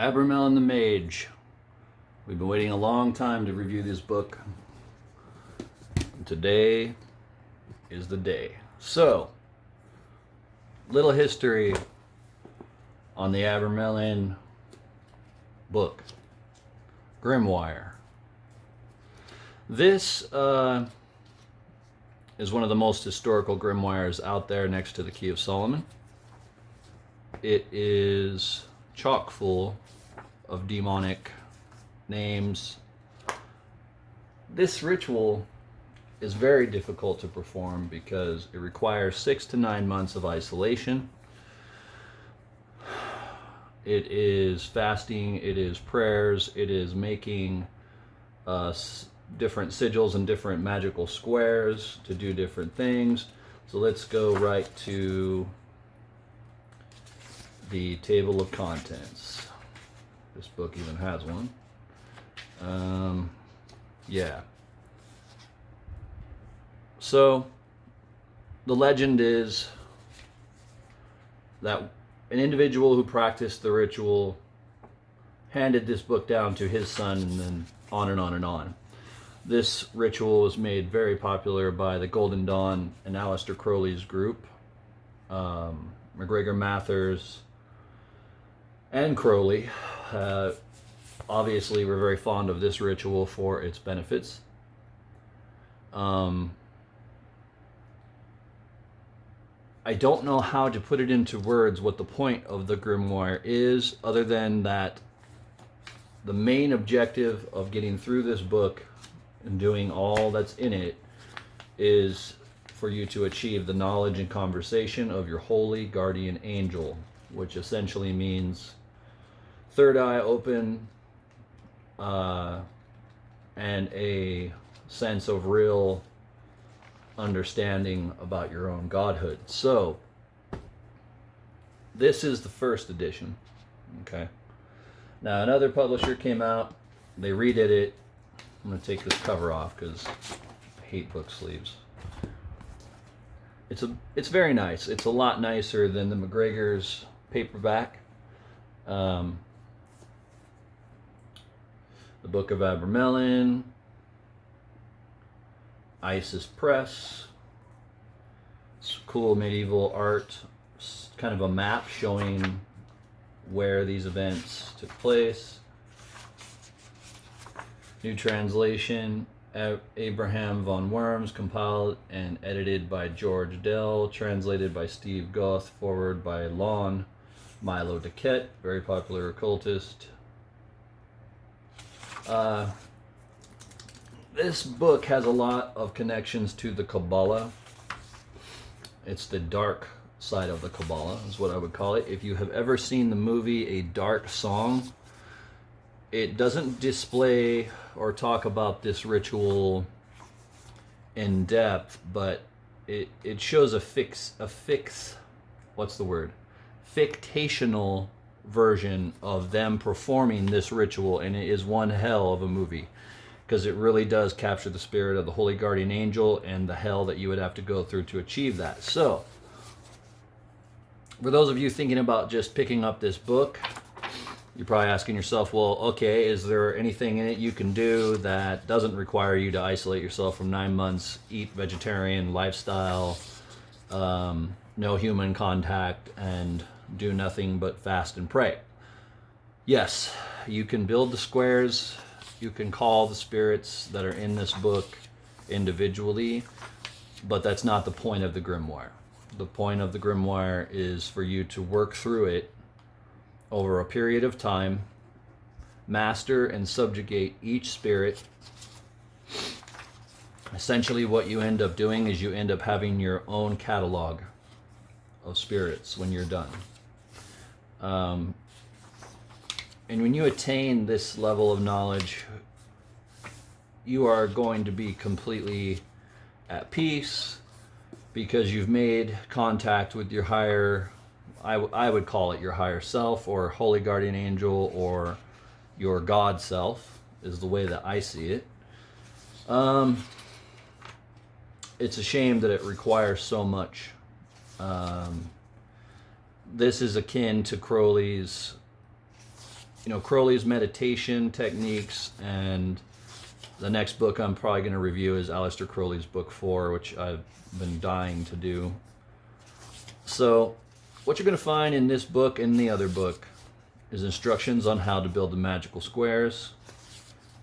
Abramelin the Mage. We've been waiting a long time to review this book. And today is the day. So, little history on the Abramelin book. Grimoire. This is one of the most historical grimoires out there next to the Key of Solomon. It is chock full of demonic names. This ritual is very difficult to perform because it requires 6 to 9 months of isolation. It is fasting, it is prayers, it is making different sigils and different magical squares to do different things. So let's go right to the table of contents. This book even has one. Yeah. So the legend is that an individual who practiced the ritual handed this book down to his son, and then on and on and on. This ritual was made very popular by the Golden Dawn and Aleister Crowley's group. McGregor Mathers and Crowley obviously were very fond of this ritual for its benefits. I don't know how to put it into words what the point of the grimoire is, other than that the main objective of getting through this book and doing all that's in it is for you to achieve the knowledge and conversation of your holy guardian angel, which essentially means third eye open, and a sense of real understanding about your own godhood. So this is the first edition. Okay. Now another publisher came out. They redid it. I'm going to take this cover off because I hate book sleeves. It's very nice. It's a lot nicer than the McGregor's paperback. The Book of Abramelin, Isis Press. It's cool medieval art. It's kind of a map showing where these events took place. New translation, Abraham von Worms, compiled and edited by George Dell, translated by Steve Goth, forward by Lon Milo Duquette, very popular occultist. This book has a lot of connections to the Kabbalah. It's the dark side of the Kabbalah, is what I would call it. If you have ever seen the movie A Dark Song, it doesn't display or talk about this ritual in depth, but it shows fictational version of them performing this ritual, and it is one hell of a movie because it really does capture the spirit of the holy guardian angel and the hell that you would have to go through to achieve that. So for those of you thinking about just picking up this book, you're probably asking yourself, well, okay, is there anything in it you can do that doesn't require you to isolate yourself from 9 months, eat vegetarian lifestyle, no human contact, and do nothing but fast and pray? Yes, you can build the squares, you can call the spirits that are in this book individually, but that's not the point of the grimoire. The point of the grimoire is for you to work through it over a period of time, master and subjugate each spirit. Essentially what you end up doing is you end up having your own catalog of spirits when you're done. And when you attain this level of knowledge, you are going to be completely at peace because you've made contact with your higher, I would call it your higher self, or holy guardian angel, or your God self is the way that I see it. It's a shame that it requires so much. This is akin to Crowley's Crowley's meditation techniques, and the next book I'm probably going to review is Aleister Crowley's book 4, which I've been dying to do. So what you're going to find in this book and the other book is instructions on how to build the magical squares.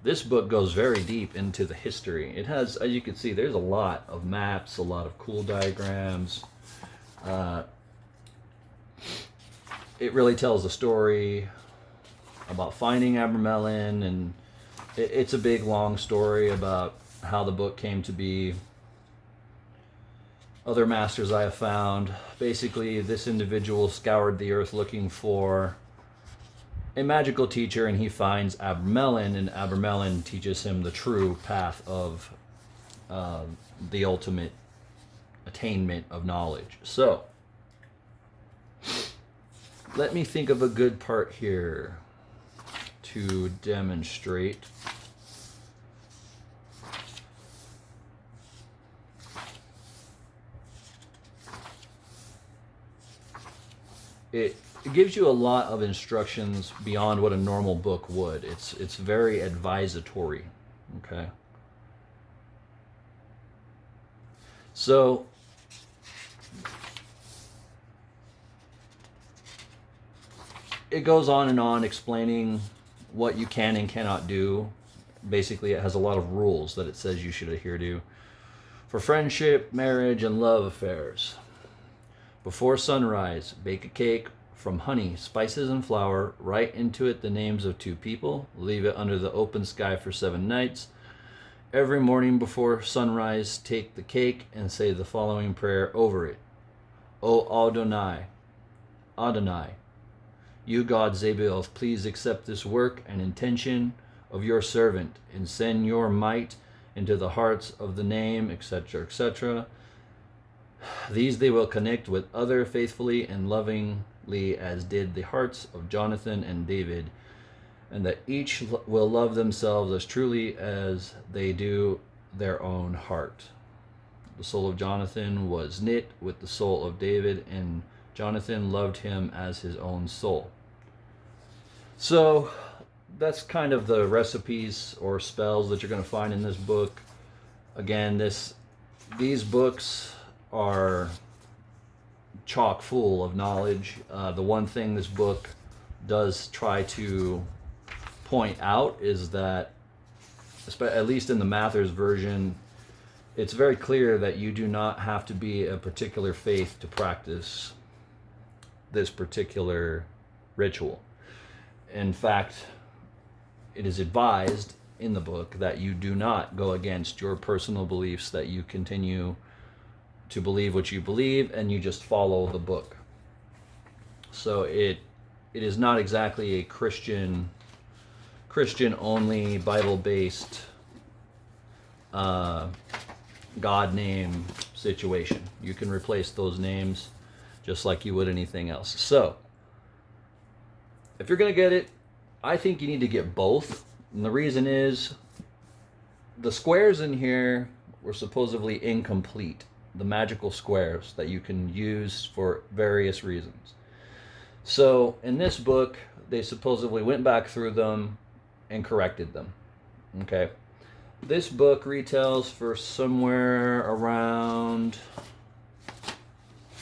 This book goes very deep into the history. It has, as you can see, there's a lot of maps, a lot of cool diagrams. It really tells a story about finding Abramelin, and it's a big, long story about how the book came to be. Other masters I have found. Basically, this individual scoured the earth looking for a magical teacher, and he finds Abramelin, and Abramelin teaches him the true path of the ultimate attainment of knowledge. So, let me think of a good part here to demonstrate. It gives you a lot of instructions beyond what a normal book would. It's very advisatory, okay? So, it goes on and on explaining what you can and cannot do. Basically, it has a lot of rules that it says you should adhere to for friendship, marriage, and love affairs. Before sunrise, bake a cake from honey, spices, and flour. Write into it the names of 2 people. Leave it under the open sky for 7 nights. Every morning before sunrise, take the cake and say the following prayer over it. O Adonai, Adonai, you God Zebaoth, please accept this work and intention of your servant, and send your might into the hearts of the name, etc., etc. These they will connect with other faithfully and lovingly, as did the hearts of Jonathan and David, and that each will love themselves as truly as they do their own heart. The soul of Jonathan was knit with the soul of David, and Jonathan loved him as his own soul. So that's kind of the recipes or spells that you're going to find in this book. Again, these books are chock full of knowledge. The one thing this book does try to point out is that, at least in the Mathers version, it's very clear that you do not have to be a particular faith to practice this particular ritual. In fact, it is advised in the book that you do not go against your personal beliefs, that you continue to believe what you believe and you just follow the book. So it is not exactly a Christian only Bible based God name situation. You can replace those names just like you would anything else. So if you're going to get it, I think you need to get both. And the reason is the squares in here were supposedly incomplete. The magical squares that you can use for various reasons. So in this book, they supposedly went back through them and corrected them. Okay. This book retails for somewhere around,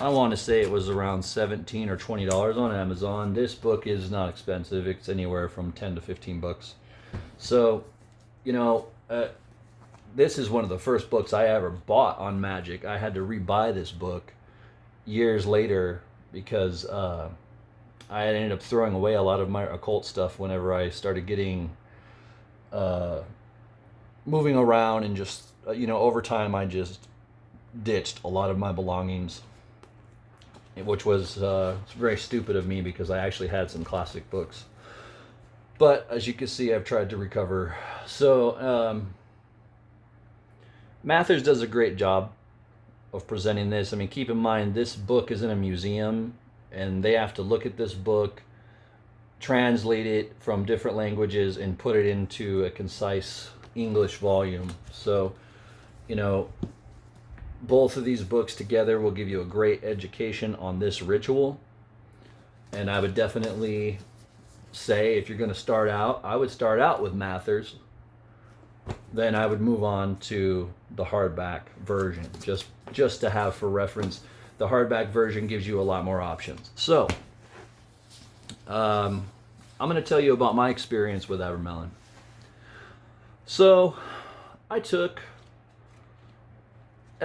I want to say it was around $17 or $20 on Amazon. This book is not expensive. It's anywhere from 10 to 15 bucks. So, this is one of the first books I ever bought on Magick. I had to rebuy this book years later because I had ended up throwing away a lot of my occult stuff whenever I started getting moving around, and just over time I just ditched a lot of my belongings, which was very stupid of me because I actually had some classic books. But as you can see, I've tried to recover. So Mathers does a great job of presenting this. I mean, keep in mind, this book is in a museum, and they have to look at this book, translate it from different languages, and put it into a concise English volume. So, both of these books together will give you a great education on this ritual. And I would definitely say if you're going to start out, I would start out with Mathers. Then I would move on to the hardback version, just to have for reference. The hardback version gives you a lot more options. So, I'm going to tell you about my experience with Abramelin. So, as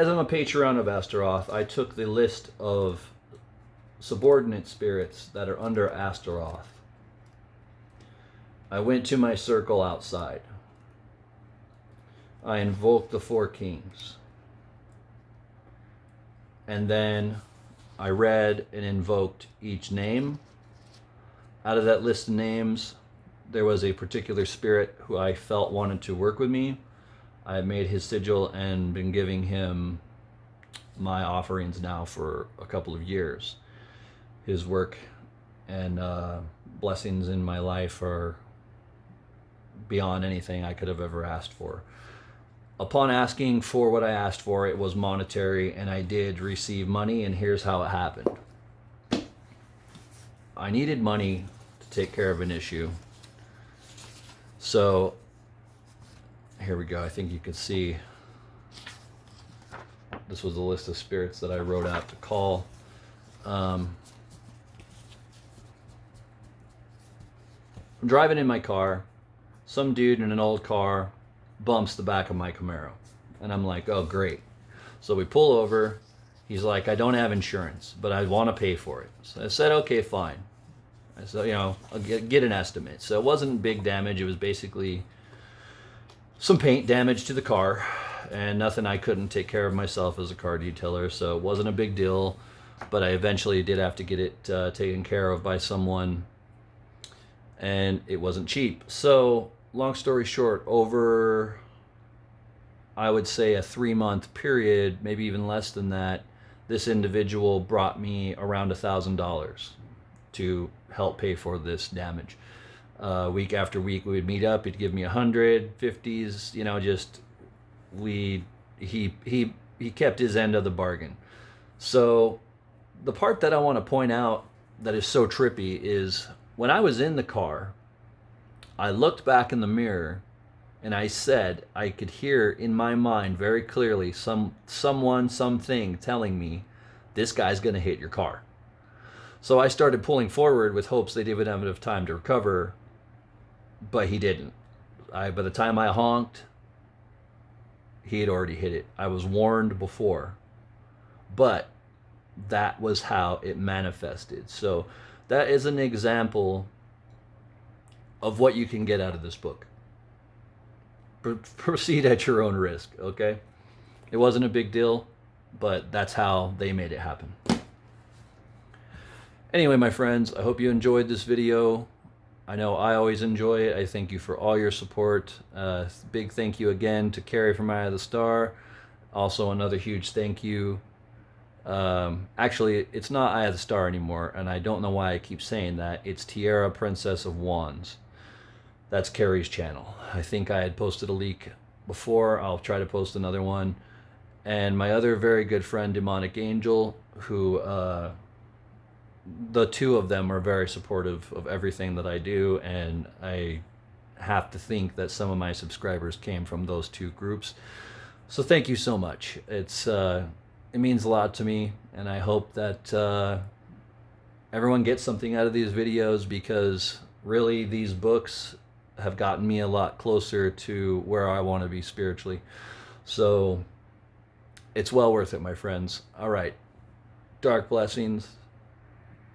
I'm a patron of Astaroth, I took the list of subordinate spirits that are under Astaroth. I went to my circle outside. I invoked the 4 kings. And then I read and invoked each name. Out of that list of names, there was a particular spirit who I felt wanted to work with me. I had made his sigil and been giving him my offerings now for a couple of years. His work and blessings in my life are beyond anything I could have ever asked for. Upon asking for what I asked for, it was monetary, and I did receive money, and here's how it happened. I needed money to take care of an issue. So, here we go. I think you could see this was a list of spirits that I wrote out to call. I'm driving in my car. Some dude in an old car bumps the back of my Camaro. And I'm like, oh, great. So we pull over. He's like, I don't have insurance, but I want to pay for it. So I said, okay, fine. I said, I'll get an estimate. So it wasn't big damage. It was basically some paint damage to the car and nothing I couldn't take care of myself as a car detailer. So it wasn't a big deal, but I eventually did have to get it taken care of by someone, and it wasn't cheap. So long story short, over, I would say, a 3-month period, maybe even less than that, this individual brought me around $1,000 to help pay for this damage. Week after week, we would meet up. He'd give me 150s. He kept his end of the bargain. So the part that I want to point out that is so trippy is when I was in the car, I looked back in the mirror and I said I could hear in my mind very clearly something telling me this guy's going to hit your car. So I started pulling forward with hopes that he would have enough time to recover, but he didn't. By the time I honked, he had already hit it. I was warned before, but that was how it manifested. So that is an example of what you can get out of this book. Proceed at your own risk, okay? It wasn't a big deal, but that's how they made it happen. Anyway, my friends, I hope you enjoyed this video. I know I always enjoy it. I thank you for all your support. Big thank you again to Carrie from Eye of the Star. Also, another huge thank you. Actually, it's not Eye of the Star anymore, and I don't know why I keep saying that. It's Tiara, Princess of Wands. That's Carrie's channel. I think I had posted a leak before. I'll try to post another one. And my other very good friend, Demonic Angel, who the two of them are very supportive of everything that I do, and I have to think that some of my subscribers came from those two groups. So thank you so much. It means a lot to me, and I hope that everyone gets something out of these videos, because really these books have gotten me a lot closer to where I want to be spiritually. So it's well worth it, my friends. All right. Dark blessings.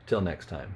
Till next time.